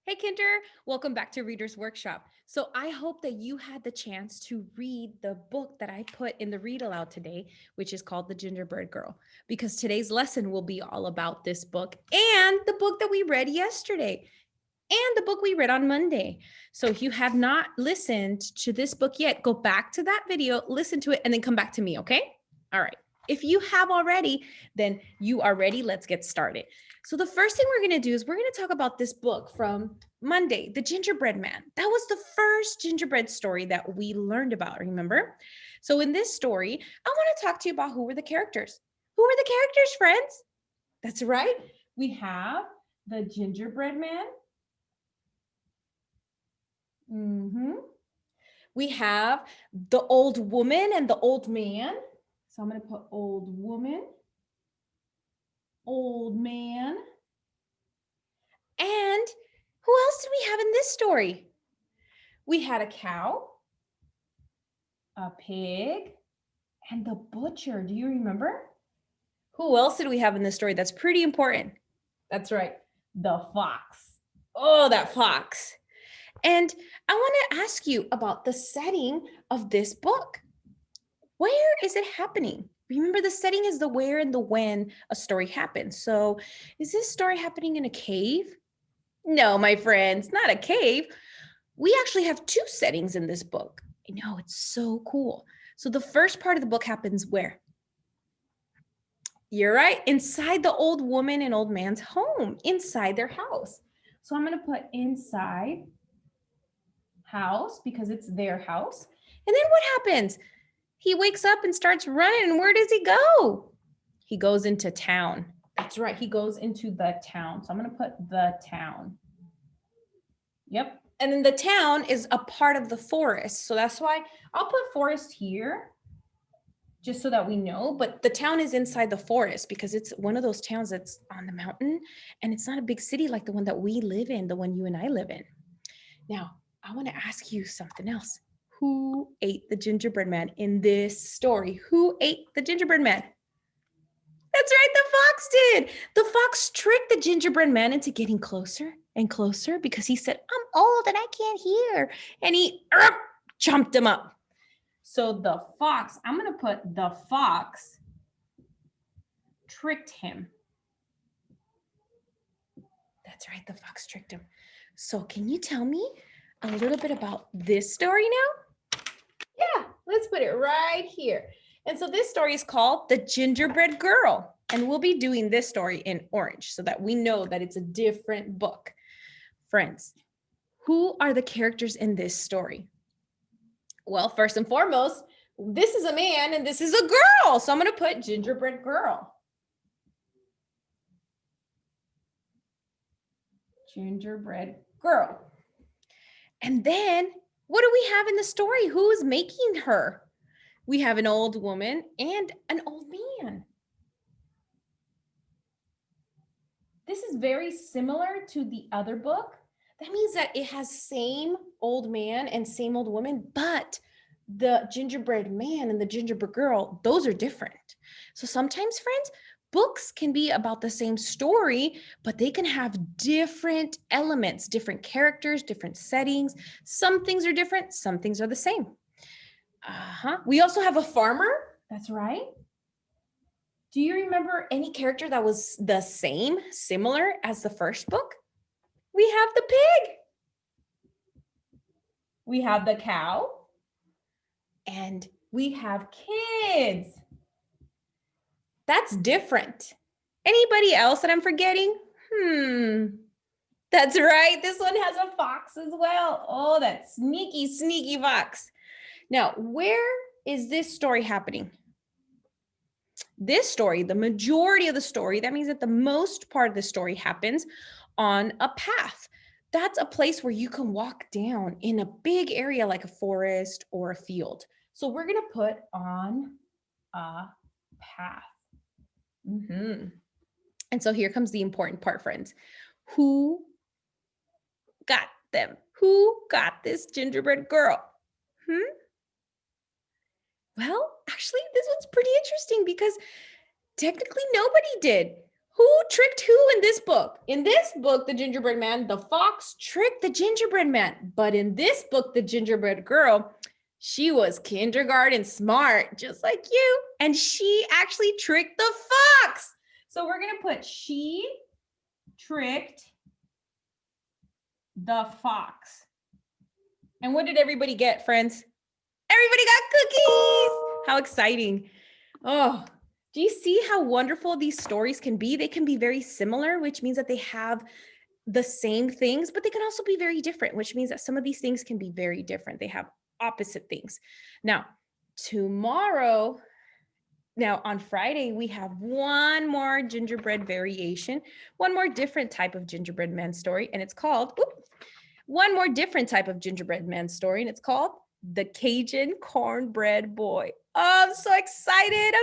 Hey, Kinder, welcome back to Reader's Workshop. So I hope that you had the chance to read the book that I put in the read aloud today, which is called The Gingerbread Girl, because today's lesson will be all about this book and the book that we read yesterday and the book we read on Monday. So if you have not listened to this book yet, go back to that video, listen to it, and then come back to me, okay? All right. If you have already, then you are ready. Let's get started. So the first thing we're going to do is we're going to talk about this book from Monday, The Gingerbread Man. That was the first gingerbread story that we learned about, remember? So in this story, I want to talk to you about who were the characters. Who were the characters, friends? That's right. We have the gingerbread man. We have the old woman and the old man. So I'm going to put old woman, old man. And who else did we have in this story? We had a cow, a pig, and the butcher. Do you remember? Who else did we have in this story that's pretty important? That's right, the fox. Oh, that fox. And I want to ask you about the setting of this book. Where is it happening? Remember, the setting is the where and the when a story happens. So is this story happening in a cave? No, my friends, not a cave. We actually have two settings in this book. I know, it's so cool. So the first part of the book happens where? You're right, inside the old woman and old man's home, inside their house. So I'm going to put inside house because it's their house. And then what happens? He wakes up and starts running. And where does he go? He goes into town. That's right. He goes into the town. So I'm going to put the town. Yep. And then the town is a part of the forest. So that's why I'll put forest here just so that we know. But the town is inside the forest because it's one of those towns that's on the mountain. And it's not a big city like the one that we live in, the one you and I live in. Now, I want to ask you something else. Who ate the gingerbread man in this story? Who ate the gingerbread man? That's right, the fox did. The fox tricked the gingerbread man into getting closer and closer because he said, I'm old and I can't hear. And he chomped him up. So the fox, I'm going to put the fox tricked him. That's right, the fox tricked him. So can you tell me a little bit about this story now? Yeah, let's put it right here. And so this story is called The Gingerbread Girl. And we'll be doing this story in orange so that we know that it's a different book. Friends, who are the characters in this story? Well, first and foremost, this is a man and this is a girl. So I'm going to put Gingerbread Girl. Gingerbread Girl. And then what do we have in the story? Who's making her? We have an old woman and an old man. This is very similar to the other book. That means that it has same old man and same old woman, but the gingerbread man and the gingerbread girl, those are different. So sometimes, friends, books can be about the same story, but they can have different elements, different characters, different settings. Some things are different, some things are the same. We also have a farmer. That's right. Do you remember any character that was the same, similar as the first book? We have the pig. We have the cow. And we have kids. That's different. Anybody else that I'm forgetting? That's right. This one has a fox as well. Oh, that sneaky, sneaky fox. Now, where is this story happening? This story, the majority of the story, that means that the most part of the story happens on a path. That's a place where you can walk down in a big area like a forest or a field. So we're going to put on a path. And so here comes the important part, friends. Who got them? Who got this gingerbread girl? Well, actually, this one's pretty interesting because technically nobody did. Who tricked who in this book? In this book, the gingerbread man, the fox tricked the gingerbread man. But in this book, the gingerbread girl, she was kindergarten smart, just like you. And she actually tricked the fox. So we're going to put she tricked the fox. And what did everybody get, friends? Everybody got cookies. How exciting. Oh, do you see how wonderful these stories can be? They can be very similar, which means that they have the same things, but they can also be very different, which means that some of these things can be very different. They have opposite things. Now, on Friday, we have one more gingerbread variation, one more different type of gingerbread man story, and it's called, one more different type of gingerbread man story, and it's called The Cajun Cornbread Boy. Oh, I'm so excited.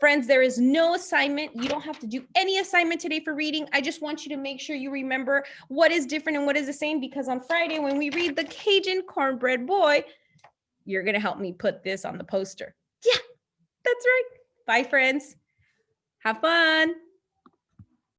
Friends, there is no assignment. You don't have to do any assignment today for reading. I just want you to make sure you remember what is different and what is the same, because on Friday, when we read The Cajun Cornbread Boy, you're going to help me put this on the poster. Yeah, that's right. Bye, friends. Have fun.